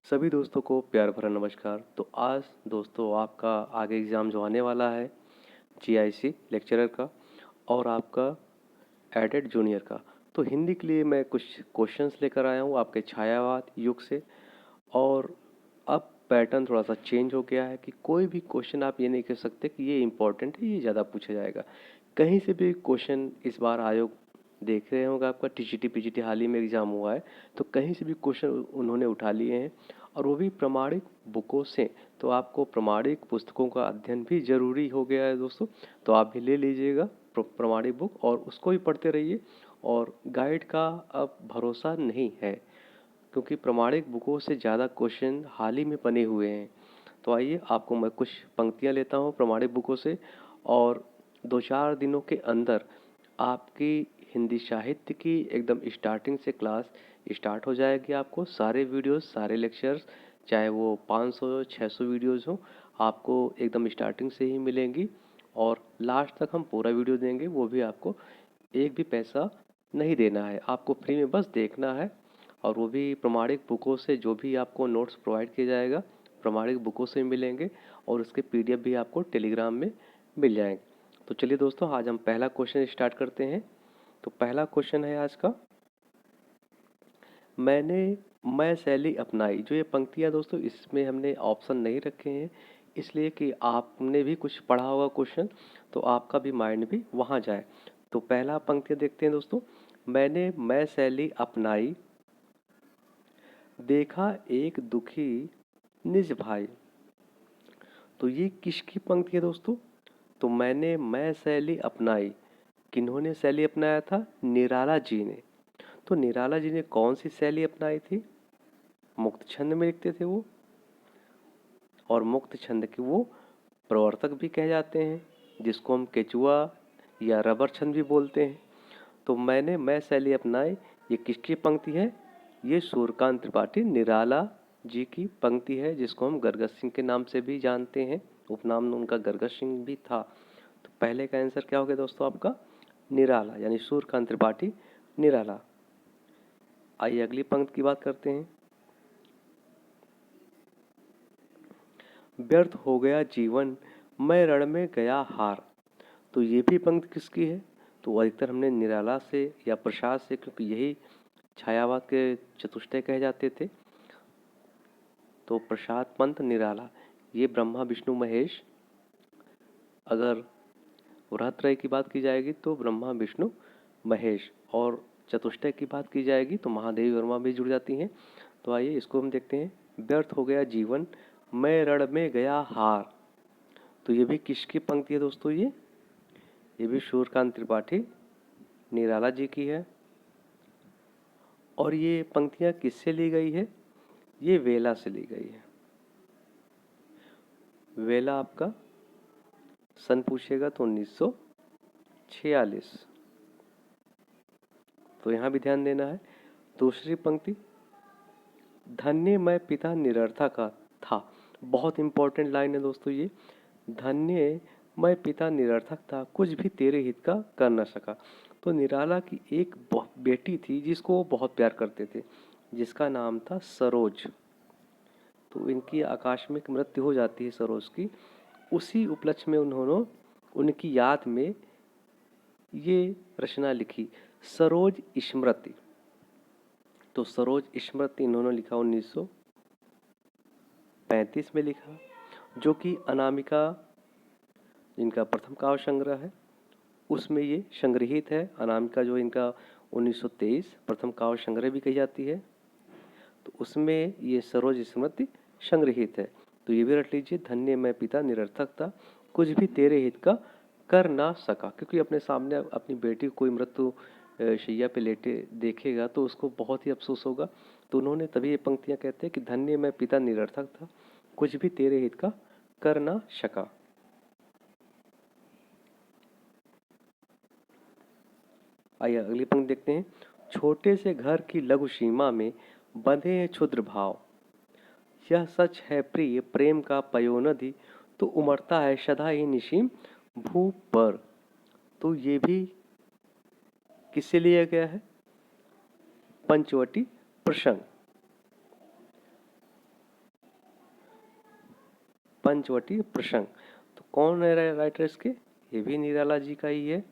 सभी दोस्तों को प्यार भरा नमस्कार। तो आज दोस्तों आपका आगे एग्ज़ाम जो आने वाला है जीआईसी लेक्चरर का और आपका एडेड जूनियर का। तो हिंदी के लिए मैं कुछ क्वेश्चंस लेकर आया हूँ आपके छायावाद युग से। और अब पैटर्न थोड़ा सा चेंज हो गया है कि कोई भी क्वेश्चन आप ये नहीं कह सकते कि ये इम्पोर्टेंट है, ये ज़्यादा पूछा जाएगा। कहीं से भी क्वेश्चन इस बार आयोग देख रहे होंगे, आपका टीजीटी पीजीटी हाल ही में एग्ज़ाम हुआ है, तो कहीं से भी क्वेश्चन उन्होंने उठा लिए हैं और वो भी प्रमाणिक बुकों से। तो आपको प्रमाणिक पुस्तकों का अध्ययन भी ज़रूरी हो गया है दोस्तों। तो आप भी ले लीजिएगा प्रमाणिक बुक और उसको भी पढ़ते रहिए। और गाइड का अब भरोसा नहीं है, क्योंकि प्रमाणिक बुकों से ज़्यादा क्वेश्चन हाल ही में बने हुए हैं। तो आइए आपको मैं कुछ पंक्तियाँ लेता हूँ प्रमाणिक बुकों से, और 2-4 दिनों के अंदर आपकी हिंदी साहित्य की एकदम स्टार्टिंग से क्लास स्टार्ट हो जाएगी। आपको सारे वीडियोस सारे लेक्चर्स, चाहे वो 500-600 वीडियोस हो, आपको एकदम स्टार्टिंग से ही मिलेंगी। और लास्ट तक हम पूरा वीडियो देंगे, वो भी आपको एक भी पैसा नहीं देना है, आपको फ्री में बस देखना है। और वो भी प्रमाणिक बुकों से। जो भी आपको नोट्स प्रोवाइड किया जाएगा प्रमाणिक बुकों से मिलेंगे, और उसके पीडीएफ भी आपको टेलीग्राम में मिल जाएंगे। तो चलिए दोस्तों, आज हम पहला क्वेश्चन स्टार्ट करते हैं। तो पहला क्वेश्चन है आज का, मैंने मैं शैली अपनाई। जो ये पंक्तियाँ दोस्तों, इसमें हमने ऑप्शन नहीं रखे हैं, इसलिए कि आपने भी कुछ पढ़ा होगा क्वेश्चन, तो आपका भी माइंड भी वहाँ जाए। तो पहला पंक्तियाँ देखते हैं दोस्तों। मैंने मैं शैली अपनाई, देखा एक दुखी निज भाई। तो ये किसकी पंक्ति है दोस्तों? तो मैंने मैं शैली अपनाई, किन्होंने शैली अपनाया था? निराला जी ने। तो निराला जी ने कौन सी शैली अपनाई थी? मुक्त छंद में लिखते थे वो, और मुक्त छंद के वो प्रवर्तक भी कहे जाते हैं, जिसको हम केचुआ या रबर छंद भी बोलते हैं। तो मैंने मैं शैली अपनाई, ये किसकी पंक्ति है? ये सूर्यकांत त्रिपाठी निराला जी की पंक्ति है, जिसको हम गदगद सिंह के नाम से भी जानते हैं। उपनाम उनका गदगद सिंह भी था। तो पहले का आंसर क्या हो गया दोस्तों आपका? निराला, यानी सूर्यकांत त्रिपाठी निराला। आइए अगली पंक्ति की बात करते हैं। व्यर्थ हो गया जीवन, मैं रण में गया हार। तो ये भी पंक्ति किसकी है? तो अधिकतर हमने निराला से या प्रसाद से, क्योंकि यही छायावाद के चतुष्टय कहे जाते थे। तो प्रसाद पंत निराला, ये ब्रह्मा विष्णु महेश। अगर वृहत्रय की बात की जाएगी तो ब्रह्मा विष्णु महेश, और चतुष्टय की बात की जाएगी तो महादेवी वर्मा भी जुड़ जाती हैं। तो आइए इसको हम देखते हैं। व्यर्थ हो गया जीवन, मैं रण में गया हार। तो ये भी किसकी पंक्ति है दोस्तों? ये भी सूर्यकांत त्रिपाठी निराला जी की है। और ये पंक्तियाँ किससे ली गई है? ये वेला से ली गई है। वेला आपका सन पूछेगा तो 1946। तो यहाँ भी ध्यान देना है। दूसरी पंक्ति, धन्य मैं पिता निरर्थक का था। बहुत इंपॉर्टेंट लाइन है दोस्तों ये। धन्य मैं पिता निरर्थक था, कुछ भी तेरे हित का कर न सका। तो निराला की एक बेटी थी जिसको वो बहुत प्यार करते थे, जिसका नाम था सरोज। तो इनकी आकस्मिक मृत्यु हो जाती है सरोज की। उसी उपलक्ष्य में उन्होंने उनकी याद में ये रचना लिखी, सरोज स्मृति। तो सरोज स्मृति इन्होंने लिखा 1935 में लिखा, जो कि अनामिका इनका प्रथम काव्य संग्रह है, उसमें ये संग्रहित है। अनामिका जो इनका 1923 प्रथम काव्य संग्रह भी कही जाती है, तो उसमें ये सरोज स्मृति संग्रहित है। तो ये भी रट लीजिए, धन्य मैं पिता निरर्थक था, कुछ भी तेरे हित का कर ना सका। क्योंकि अपने सामने अपनी बेटी को कोई मृत्यु शैया पे लेटे देखेगा तो उसको बहुत ही अफसोस होगा। तो उन्होंने तभी ये पंक्तियाँ कहते हैं कि धन्य मैं पिता निरर्थक था, कुछ भी तेरे हित का कर ना सका। आइए अगली पंक्ति देखते हैं। छोटे से घर की लघु सीमा में बंधे हैं क्षुद्र भाव, यह सच है प्रिय प्रेम का पयोनिधि, तो उमड़ता है सदा ही निसीम भू पर। तो ये भी किससे लिया गया है? पंचवटी प्रसंग। पंचवटी प्रसंग। तो कौन है राइटर इसके? ये भी निराला जी का ही है।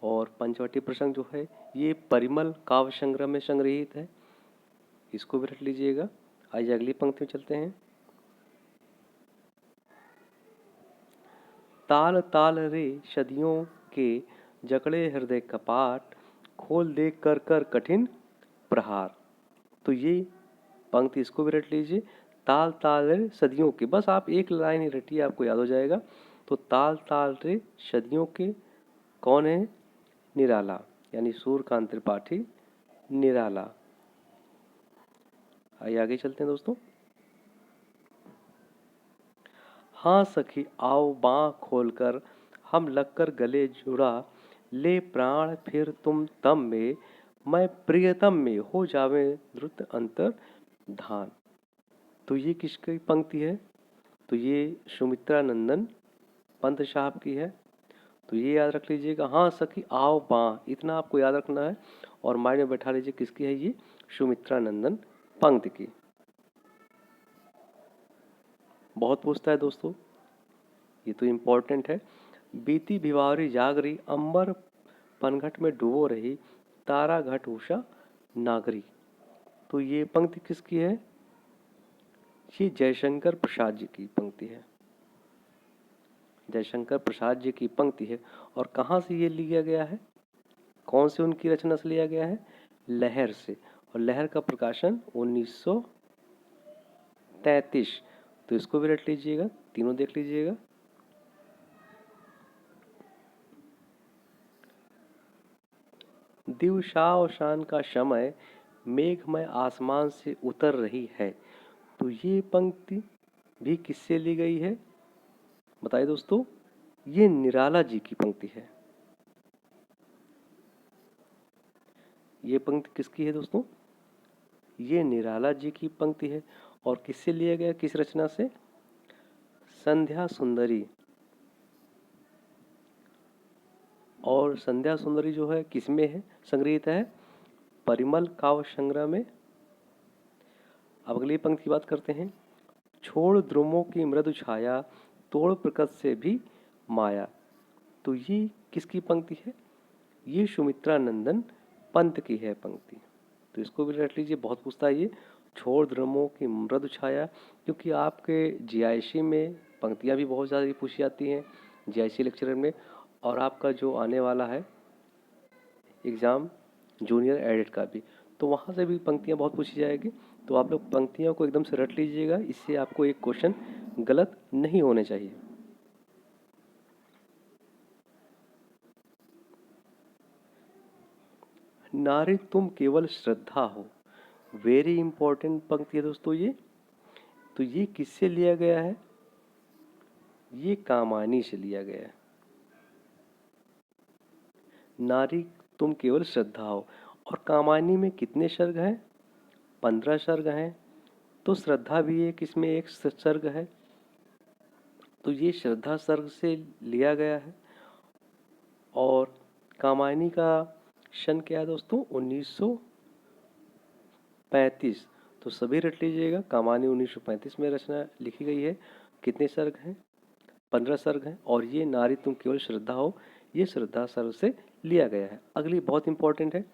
और पंचवटी प्रसंग जो है ये परिमल काव्य संग्रह में संग्रहित है, इसको भी रख लीजिएगा। आइए अगली पंक्ति में चलते हैं। ताल ताल रे सदियों के जकड़े हृदय कपाट, खोल दे कर कर कठिन प्रहार। तो ये पंक्ति इसको भी रट लीजिए। ताल ताल रे सदियों के, बस आप एक लाइन ही रटिए, आपको याद हो जाएगा। तो ताल ताल रे सदियों के कौन है? निराला, यानी सूर्यकांत त्रिपाठी निराला। आइए आगे चलते हैं दोस्तों। हाँ सखी आओ बाँ खोलकर हम लगकर गले जुड़ा, ले प्राण फिर तुम तम में, मैं प्रियतम में हो जावे द्रुत अंतर धान। तो ये किसकी पंक्ति है? तो ये सुमित्रा नंदन पंत साहब की है। तो ये याद रख लीजिएगा, हाँ सखी आओ बाँ, इतना आपको याद रखना है और माइंड में बैठा लीजिए किसकी है ये? सुमित्रा नंदन पंत की। बहुत पूछता है दोस्तों, ये तो इम्पोर्टेंट है। बीती भिवारी जागरी, अंबर पनघट में डूबो रही, तारा घट उषा नागरी। तो ये पंक्ति किसकी है? ये जयशंकर प्रसाद जी की पंक्ति है। जयशंकर प्रसाद जी की पंक्ति है। और कहाँ से ये लिया गया है? कौन से उनकी रचना से लिया गया है? लहर से। और लहर का प्रकाशन 1933। तो इसको भी रट लीजिएगा, तीनों देख लीजिएगा। दिवसावसान का समय, मेघमय आसमान से उतर रही है। तो ये पंक्ति भी किससे ली गई है? बताइए दोस्तों, ये निराला जी की पंक्ति है। ये पंक्ति किसकी है दोस्तों? ये निराला जी की पंक्ति है। और किससे लिया गया? किस रचना से? संध्या सुंदरी। और संध्या सुंदरी जो है किसमें है संग्रहित है? परिमल काव्य संग्रह में। अब अगली पंक्ति की बात करते हैं। छोड़ द्रुमों की मृदु छाया, तोड़ प्रकृत से भी माया। तो ये किसकी पंक्ति है? ये सुमित्रा नंदन पंत की है पंक्ति। तो इसको भी रख लीजिए, बहुत पूछता है ये। छोड़ द्रुमों की मृदु छाया, क्योंकि आपके जीआईसी में पंक्तियां भी बहुत ज़्यादा पूछी जाती हैं जीआईसी लेक्चरर में। और आपका जो आने वाला है एग्ज़ाम जूनियर एडिट का भी, तो वहाँ से भी पंक्तियाँ बहुत पूछी जाएगी। तो आप लोग पंक्तियों को एकदम से रट लीजिएगा, इससे आपको एक क्वेश्चन गलत नहीं होने चाहिए। नारी तुम केवल श्रद्धा हो, वेरी इंपॉर्टेंट पंक्ति है दोस्तों ये। तो ये किससे लिया गया है? ये कामायनी से लिया गया है। नारी तुम केवल श्रद्धा हो। और कामायनी में कितने सर्ग हैं? 15 सर्ग हैं। तो श्रद्धा भी एक इसमें एक सर्ग है। तो ये श्रद्धा सर्ग से लिया गया है। और कामायनी का सन क्या है दोस्तों? 1935। तो सभी रट लीजिएगा, कामायनी 1935 में रचना लिखी गई है। कितने सर्ग हैं? 15 सर्ग हैं। और ये नारी तुम केवल श्रद्धा हो, ये श्रद्धा सर्ग से लिया गया है। अगली बहुत इंपॉर्टेंट है।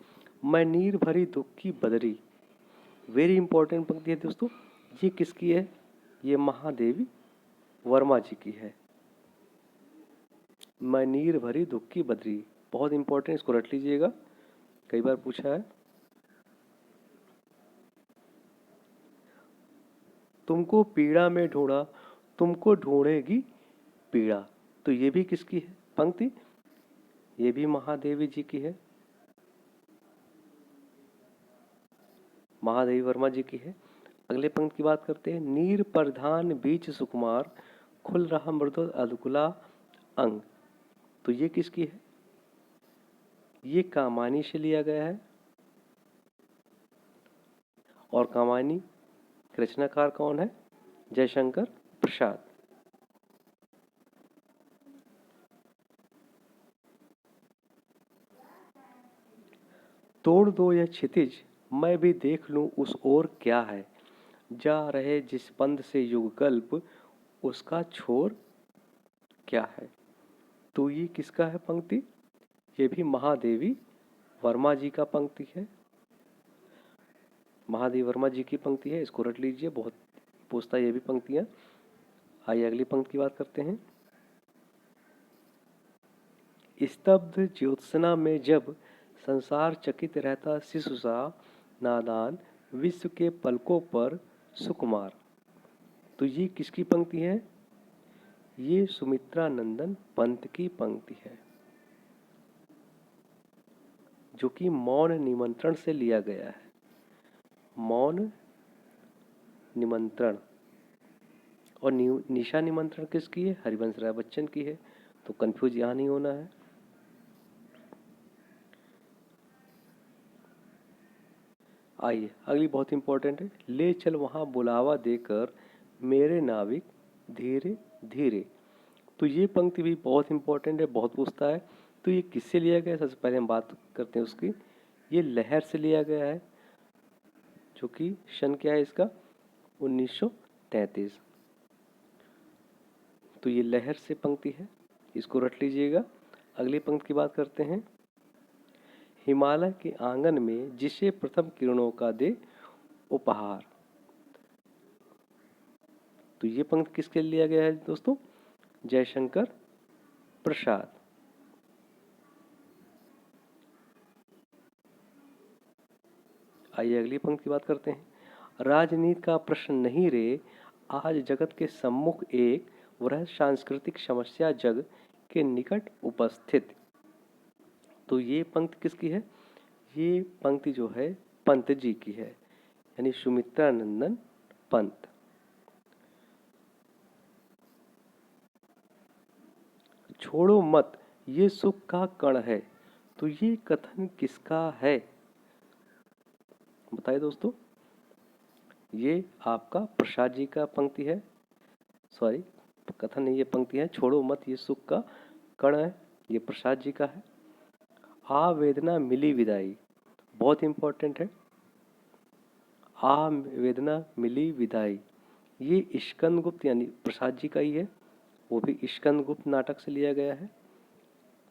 मैं नीर भरी दुख की बदरी, वेरी इंपॉर्टेंट पंक्ति है दोस्तों। ये किसकी है? ये महादेवी वर्मा जी की है। मैं नीर भरी दुख की बदरी, बहुत इंपॉर्टेंट, इसको रट लीजिएगा, कई बार पूछा है। तुमको पीड़ा में ढूंढा, तुमको ढूंढेगी पीड़ा। तो ये भी किसकी है पंक्ति? ये भी महादेवी जी की है, महादेवी वर्मा जी की है। अगले पंक्ति की बात करते हैं। नीर प्रधान बीच सुकुमार, खुल रहा मृदु अधकुला अंग। तो ये किसकी है? ये कामायनी से लिया गया है। और कामायनी रचनाकार कौन है? जयशंकर प्रसाद। तोड़ दो यह क्षितिज, मैं भी देख लूं उस ओर क्या है, जा रहे जिस पंथ से युगकल्प, उसका छोर क्या है। तो ये किसका है पंक्ति, ये भी महादेवी वर्मा जी का पंक्ति है, महादेवी वर्मा जी की पंक्ति है, इसको रट लीजिए, बहुत पूछता है ये भी पंक्तियां। आइए अगली पंक्ति की बात करते हैं। स्तब्ध ज्योत्सना में जब संसार चकित रहता शिशु सा, नादान विश्व के पलकों पर सुकुमार। तो ये किसकी पंक्ति है, ये सुमित्रा नंदन पंत की पंक्ति है, जो कि मौन निमंत्रण से लिया गया है। मौन निमंत्रण और निशा निमंत्रण किसकी है, हरिवंश राय बच्चन की है, तो कंफ्यूज यहां नहीं होना है। आइए अगली बहुत इंपॉर्टेंट है, ले चल वहां बुलावा देकर मेरे नाविक धीरे धीरे। तो ये पंक्ति भी बहुत इंपॉर्टेंट है, बहुत पूछता है। तो ये किससे लिया गया है, सबसे पहले हम बात करते हैं उसकी। ये लहर से लिया गया है, जो कि सन क्या है इसका, 1933। तो ये लहर से पंक्ति है, इसको रट लीजिएगा। अगली पंक्ति की बात करते हैं। हिमालय के आंगन में जिसे प्रथम किरणों का दे उपहार। तो ये पंक्ति किसके लिए लिया गया है दोस्तों, जयशंकर प्रसाद। आइए अगली पंक्ति की बात करते हैं। राजनीति का प्रश्न नहीं रे, आज जगत के सम्मुख एक वृहद सांस्कृतिक समस्या जग के निकट उपस्थित। तो ये पंक्ति किसकी है, ये पंक्ति जो है पंत जी की है, यानी सुमित्रा नंदन पंत। छोड़ो मत ये सुख का कण है। तो ये कथन किसका है, बताइए दोस्तों। ये आपका प्रसाद जी का पंक्ति है, सॉरी कथन नहीं, ये पंक्ति है। छोड़ो मत ये सुख का कण है, ये प्रसाद जी का है। आ वेदना मिली विदाई, बहुत इंपॉर्टेंट है। आ वेदना मिली विदाई, ये स्कंदगुप्त यानी प्रसाद जी का ही है, वो भी स्कंदगुप्त नाटक से लिया गया है।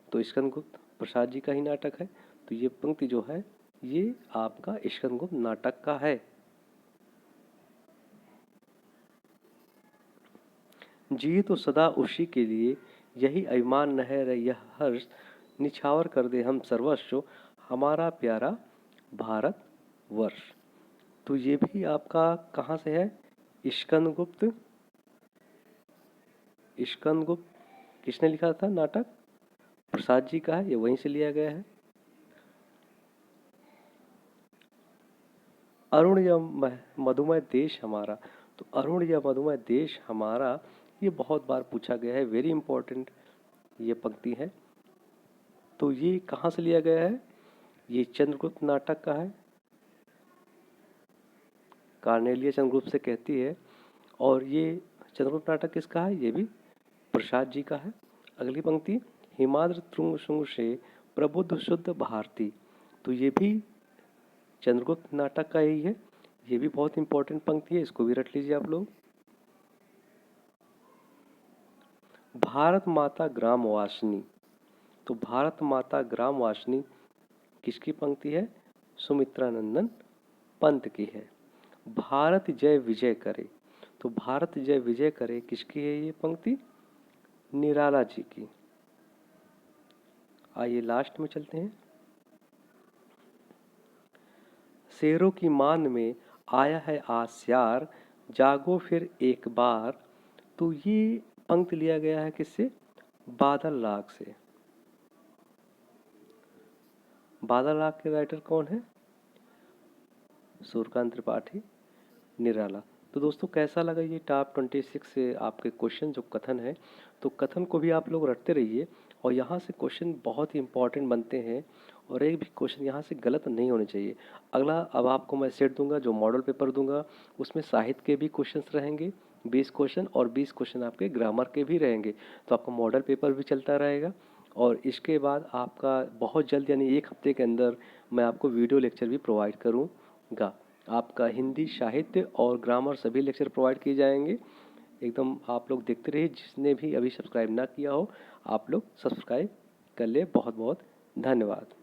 तो स्कंदगुप्त प्रसाद जी का ही नाटक है, तो ये पंक्ति जो है ये आपका स्कंदगुप्त नाटक का है। जिए तो सदा उसी के लिए, यही अभिमान न है यह हर्ष, निछावर कर दे हम सर्वस्व, हमारा प्यारा भारत वर्ष। तो ये भी आपका कहाँ से है, स्कंदगुप्त। स्कंदगुप्त किसने लिखा था नाटक, प्रसाद जी का है, ये वहीं से लिया गया है। अरुण या मधुमय देश हमारा, तो अरुण या मधुमय देश हमारा ये बहुत बार पूछा गया है, वेरी इंपॉर्टेंट ये पंक्ति है। तो ये कहाँ से लिया गया है, ये चंद्रगुप्त नाटक का है, कार्नेलिया चंद्रगुप्त से कहती है। और ये चंद्रगुप्त नाटक किसका है, ये भी प्रसाद जी का है। अगली पंक्ति, हिमाद्र तुंग शुंग से प्रबुद्ध शुद्ध भारती। तो ये भी चंद्रगुप्त नाटक का ही है, ये भी बहुत इंपॉर्टेंट पंक्ति है, इसको भी रट लीजिए आप लोग। भारत माता ग्राम वासनी, तो भारत माता ग्राम वासनी किसकी पंक्ति है, सुमित्रा नंदन पंत की है। भारत जय विजय करे, तो भारत जय विजय करे किसकी है ये पंक्ति, निराला जी की। आइए लास्ट में चलते हैं। शेरों की मान में आया है आस्यार, जागो फिर एक बार। तो ये पंक्ति लिया गया है किससे, बादल राग से। बादल राग के राइटर कौन है, सूर्यकांत त्रिपाठी निराला। तो दोस्तों कैसा लगा ये टॉप 26 से आपके क्वेश्चन जो कथन है, तो कथन को भी आप लोग रटते रहिए, और यहाँ से क्वेश्चन बहुत ही इंपॉर्टेंट बनते हैं, और एक भी क्वेश्चन यहाँ से गलत नहीं होने चाहिए। अगला अब आपको मैं सेट दूंगा, जो मॉडल पेपर दूंगा उसमें साहित्य के भी क्वेश्चंस रहेंगे 20 क्वेश्चन, और 20 क्वेश्चन आपके ग्रामर के भी रहेंगे। तो आपका मॉडल पेपर भी चलता रहेगा, और इसके बाद आपका बहुत जल्द यानी 1 हफ्ते के अंदर मैं आपको वीडियो लेक्चर भी प्रोवाइड करूँगा। आपका हिंदी साहित्य और ग्रामर सभी लेक्चर प्रोवाइड किए जाएंगे। एकदम आप लोग देखते रहिए। जिसने भी अभी सब्सक्राइब ना किया हो, आप लोग सब्सक्राइब कर ले। बहुत बहुत धन्यवाद।